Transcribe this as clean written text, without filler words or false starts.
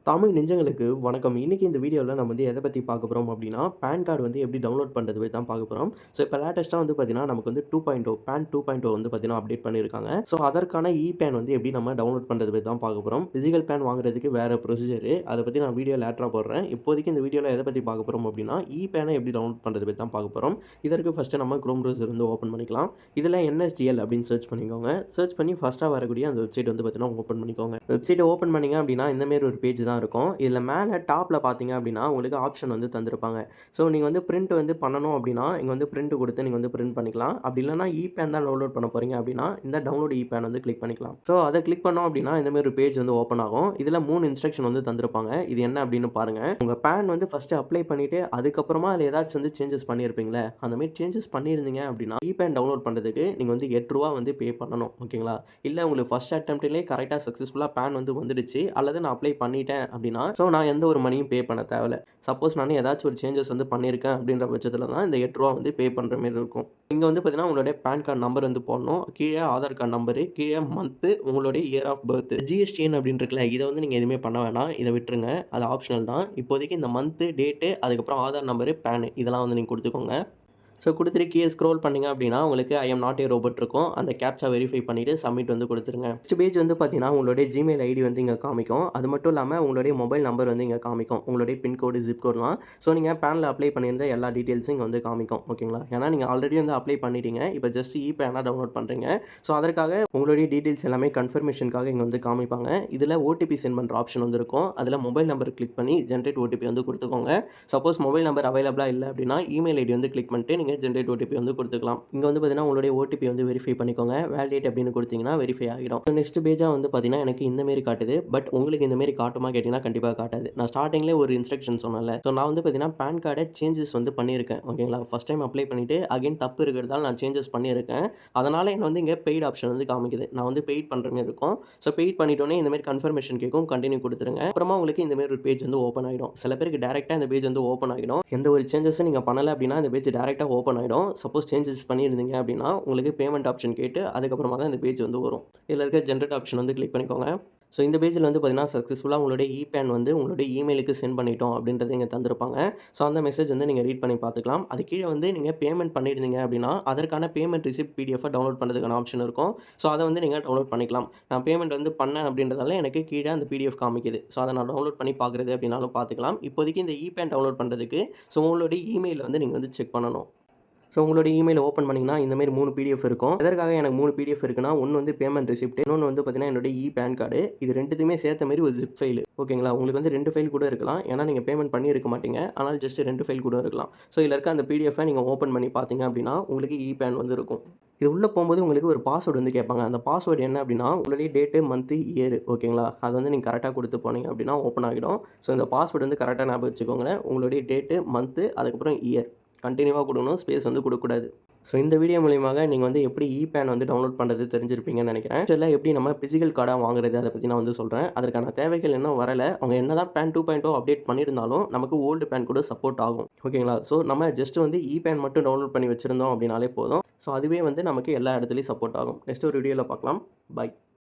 தமிழ் நெஞ்சங்களுக்கு வணக்கம். இன்னைக்கு இந்த வீடியோவில் நம்ம வந்து எதை பற்றி பார்க்க போகிறோம் அப்படின்னா, பேன் கார்டு வந்து எப்படி டவுன்லோட் பண்ணுறது பற்றி தான் பார்க்க போகிறோம். ஸோ இப்போ லேட்டஸ்ட்டாக வந்து பார்த்தீங்கன்னா, நமக்கு வந்து 2.0 பேன் 2.0 வந்து பார்த்தீங்கன்னா அப்டேட் பண்ணியிருக்காங்க. ஸோ அதற்கான பேன் வந்து எப்படி நம்ம டவுன்லோட் பண்ணுறது பற்றி தான் பார்க்க போகிறோம். ஃபிசிக்கல் பேன் வாங்குறதுக்கு வேறு ப்ரொசீஜரு, அதை பற்றி நான் வீடியோ லேட்டராக போடுறேன். இப்போதைக்கு இந்த வீடியோவில் எதை பற்றி பார்க்க போகிறோம் அப்படின்னா, பேனை எப்படி டவுன்லோட் பண்ணுறது பற்றி தான் பார்க்க போகிறோம். இதற்கு ஃபஸ்ட்டு நம்ம குரோம் ப்ரௌசர் வந்து ஓப்பன் பண்ணிக்கலாம். இதில் NSDL அப்படின்னு சர்ச் பண்ணிக்கோங்க. சர்ச் பண்ணி ஃபஸ்ட்டாக வரக்கூடிய அந்த வெப்சைட் வந்து பார்த்தீங்கன்னா ஓப்பன் பண்ணிக்கோங்க. வெப்சைட்டை ஓப்பன் பண்ணிங்க அப்படின்னா இந்தமாரி ஒரு பேஜ் தான் இருக்கும். இதில் மேலே டாப்பில் பார்த்தீங்க அப்படின்னா உங்களுக்கு ஆப்ஷன் வந்து தந்திருப்பாங்க. ஸோ நீங்கள் வந்து பிரிண்ட் வந்து பண்ணணும் அப்படின்னா இங்கே வந்து பிரிண்ட் கொடுத்து நீங்கள் வந்து பிரிண்ட் பண்ணிக்கலாம். அப்படி இல்லைனா பேன் தான் டவுன்லோட் பண்ண போகிறீங்க அப்படின்னா இந்த டவுன்லோட் பேன் வந்து கிளிக் பண்ணிக்கலாம். ஸோ அதை கிளிக் பண்ணோம் அப்படின்னா இந்தமாரி ஒரு பேஜ் வந்து ஓப்பன் ஆகும். இதில் 3 இன்ஸ்ட்ரக்ஷன் வந்து தந்திருப்பாங்க. இது என்ன அப்படின்னு பாருங்கள். உங்கள் பேன் வந்து ஃபஸ்ட்டு அப்ளை பண்ணிவிட்டு அதுக்கப்புறமா அதில் ஏதாச்சும் வந்து சேஞ்சஸ் பண்ணியிருப்பீங்களே, அந்தமாரி சேஞ்சஸ் பண்ணியிருந்தீங்க அப்படின்னா பேன் டவுன்லோட் பண்ணுறதுக்கு நீங்கள் வந்து ₹8 வந்து பே பண்ணணும். ஓகேங்களா? இல்லை உங்களுக்கு ஃபஸ்ட் அட்டெம்ப்ட்லேயே கரெக்டாக சக்ஸஸ்ஃபுல்லாக பேன் வந்து வந்துடுச்சு அல்லது நான் அப்ளை பண்ணிட்டேன் அப்படின்னா ஸோ நான் எந்த ஒரு மணியும் பே பண்ண தேவையில்ல. சப்போஸ் நான் ஏதாச்சும் ஒரு சேஞ்சஸ் வந்து பண்ணியிருக்கேன் அப்படின்ற பட்சத்தில் தான் இந்த ₹8 வந்து பே பண்ணுற மாரி இருக்கும். இங்கே வந்து பார்த்தீங்கன்னா உங்களுடைய பேன் கார்டு நம்பர் வந்து போடணும். கீழே ஆதார் கார்டு நம்பரு, கீழே மந்த்து, உங்களுடைய இயர் ஆஃப் பர்த். GSTN அப்படின்னு இருக்குல்ல, இதை வந்து நீங்கள் எதுவுமே பண்ண வேணாம். இதை விட்டுருங்க. அது ஆப்ஷனல் தான். இப்போதைக்கு இந்த மந்த்து, டேட்டு, அதுக்கப்புறம் ஆதார் நம்பரு, பேனு இதெல்லாம் வந்து நீங்கள் கொடுத்துக்கோங்க. ஸோ கொடுத்துட்டு கீழே ஸ்க்ரோல் பண்ணிங்க அப்படின்னா உங்களுக்கு I am not a robot இருக்கும். அந்த கேப்சா வெரிஃபை பண்ணிவிட்டு சப்மிட் வந்து கொடுத்துருங்க. நெக்ஸ்ட் பேஜ் வந்து பார்த்தீங்கன்னா உங்களுடைய ஜிமெயில் ஐடி வந்து இங்கே காமிக்கும். அது மட்டும் இல்லாமல் உங்களுடைய மொபைல் நம்பர் வந்து இங்கே காமிக்கும். உங்களுடைய பின்கோடு, ஜிப் கோட்லாம். ஸோ நீங்கள் பேனில் அப்ளை பண்ணியிருந்த எல்லா டீட்டெயில்ஸும் இங்கே வந்து காமிக்கும். ஓகேங்களா? ஏன்னா நீங்கள் ஆல்ரெடி வந்து அப்ளை பண்ணிட்டீங்க. இப்போ ஜஸ்ட் பேனாக டவுன்லோட் பண்ணுறீங்க. ஸோ அதற்காக உங்களுடைய டீட்டெயில்ஸ் எல்லாமே கன்ஃபர்மேஷனுக்காக இங்கே வந்து காமிப்பாங்க. இதில் OTP சென்ட் பண்ணுற ஆப்ஷன் வந்து இருக்கும். அதில் மொபைல் நம்பர் கிளிக் பண்ணி ஜென்ரேட் OTP வந்து கொடுத்துக்கோங்க. சப்போஸ் மொபைல் நம்பர் அவைலபிளாக இல்லை அப்படின்னா இமெயில் ஐடி வந்து கிளிக் பண்ணிட்டு நீங்கள் ஜென்ரேட் OTP வந்து கொடுத்துக்கலாம். இங்கே வந்து பார்த்தீங்கன்னா உங்களுடைய OTP வந்து வெரிஃபை பண்ணிக்கோங்க. வேலிடேட் அப்படின்னு கொடுத்தீங்கன்னா வெரிஃபை ஆகிடும். நெக்ஸ்ட் பேஜாக வந்து பார்த்தீங்கன்னா எனக்கு இந்தமாரி காட்டுது. பட் உங்களுக்கு இந்தமாரி காட்டுமா கேட்டிங்கன்னா கண்டிப்பாக காட்டாது. நான் ஸ்டார்டிங்லேயே ஒரு இன்ஸ்ட்ரக்ஷன் சொன்னேன்ல. ஸோ நான் வந்து பார்த்தீங்கன்னா பேன் கார்டை சேஞ்சஸ் வந்து பண்ணியிருக்கேன். ஓகேங்களா? ஃபஸ்ட் டைம் அப்ளை பண்ணிவிட்டு அகைன் தப்பு இருக்கிறதால நான் சேஞ்சஸ் பண்ணியிருக்கேன். அதனால் எனக்கு வந்து இங்கே பெய்ட் ஆப்ஷன் வந்து காமிக்குது. நான் வந்து பெய்ட் பண்ணுற மாதிரி இருக்கும். ஸோ பெய்ட் பண்ணிட்டோன்னே இந்தமாரி கன்ஃபர்மேஷன் கேட்கும். கண்டினியூ கொடுத்துருங்க. அப்புறமா உங்களுக்கு இந்தமாரி ஒரு பேஜ் வந்து ஓப்பன் ஆகிடும். சில பேருக்கு டேரெக்டாக இந்த பேஜ் வந்து ஓப்பன் ஆகிடும். எந்த ஒரு சேஞ்சஸும் நீங்கள் பண்ணலை அப்படின்னா இந்த பேஜ் டேரெக்டாக ஓப்பன் ஆகிடும். சப்போஸ் சேஞ்சஸ் பண்ணியிருந்தீங்க அப்படின்னா உங்களுக்கு பேமெண்ட் ஆப்ஷன் கேட்டு அதுக்கப்புறமா தான் இந்த பேஜ் வந்து வரும். இதில் இருக்க ஜென்ரேட் ஆப்ஷன் வந்து கிளிக் பண்ணிக்கோங்க. ஸோ இந்த பேஜில் வந்து பார்த்தீங்கன்னா சக்ஸஸ்ஃபுல்லாக உங்களுடைய பேன் வந்து உங்களுடைய இமெயிலுக்கு சென்ட் பண்ணிட்டோம் அப்படின்றத இங்கே தந்திருப்பாங்க. ஸோ அந்த மெசேஜ் வந்து நீங்கள் ரீட் பண்ணி பார்த்துக்கலாம். அது கீழே வந்து நீங்கள் பேமெண்ட் பண்ணியிருந்தீங்க அப்படின்னா அதற்கான பேமெண்ட் ரிசிப்ட் PDF டவுன்லோட் பண்ணுறதுக்கான ஆப்ஷன் இருக்கும். ஸோ அதை வந்து நீங்கள் டவுன்லோட் பண்ணிக்கலாம். நான் பேமெண்ட் வந்து பண்ணேன் அப்படின்றதால எனக்கு கீழே அந்த PDF காமிக்குது. ஸோ அதை நான் டவுன்லோட் பண்ணி பார்க்குறது அப்படின்னாலும் பார்த்துக்கலாம். இப்போதைக்கு இந்த பேன் டவுன்லோட் பண்ணுறதுக்கு ஸோ உங்களுடைய இமெயில் வந்து நீங்கள் வந்து செக் பண்ணணும். ஸோ உங்களோட இமெயில் ஓப்பன் பண்ணிங்கன்னா இந்தமாரி 3 PDF இருக்கும். எதற்காக எனக்கு 3 PDF இருக்குன்னா, ஒன்று வந்து பேமெண்ட் ரிசிப்ட், இன்னொன்று வந்து பார்த்தீங்கன்னா என்னுடைய பேன் கார்டு. இது ரெண்டுத்தையுமே சேர்த்த மாரி ஒரு ஜிப் ஃபைல். ஓகேங்களா? உங்களுக்கு வந்து 2 ஃபைல் கூட இருக்கலாம். ஏன்னா நீங்கள் பேமெண்ட் பண்ணியிருக்க மாட்டீங்க. ஆனால் ஜஸ்ட் 2 ஃபைல் கூட இருக்கலாம். ஸோ இதில் இருக்க அந்த PDFஐ நீங்கள் ஓப்பன் பண்ணி பார்த்தீங்க அப்படின்னா உங்களுக்கு பேன் வந்து இருக்கும். இது உள்ளே போகும்போது உங்களுக்கு ஒரு பாஸ்வேர்டு வந்து கேட்பாங்க. அந்த பாஸ்வேர்டு என்ன அப்படின்னா உங்களுடைய டேட்டு, மந்த்து, இயர். ஓகேங்களா? அது வந்து நீங்கள் கரெக்டாக கொடுத்து போனீங்க அப்படின்னா ஓப்பன் ஆகிடும். ஸோ இந்த பாஸ்வேர்டு வந்து கரெக்டாக ஞாபகம் வச்சுக்கோங்க. உங்களுடைய டேட்டு, மந்த்து, அதுக்கப்புறம் இயர் கண்டினியூவாக கொடுக்கணும். ஸ்பேஸ் வந்து கொடுக்கக்கூடாது. ஸோ இந்த வீடியோ மூலியமாக நீங்கள் வந்து எப்படி பேன் வந்து டவுன்லோட் பண்ணுறது தெரிஞ்சிருப்பீங்கன்னு நினைக்கிறேன். இதில் எப்படி நம்ம ஃபிசிக்கல் கார்டாக வாங்குறது அதை பற்றி நான் வந்து சொல்கிறேன். அதற்கான தேவைகள் இன்னும் வரலை. அவங்க என்ன தான் பேன் 2.0 அப்டேட் பண்ணியிருந்தாலும் நமக்கு ஓல்டு பேன் கூட சப்போர்ட் ஆகும். ஓகேங்களா? ஸோ நம்ம ஜஸ்ட் வந்து பேன் மட்டும் டவுன்லோட் பண்ணி வச்சுருந்தோம் அப்படின்னாலே போதும். ஸோ அதுவே வந்து நமக்கு எல்லா இடத்துலையும் சப்போர்ட் ஆகும். நெக்ஸ்ட் ஒரு வீடியோவில் பார்க்கலாம். பை.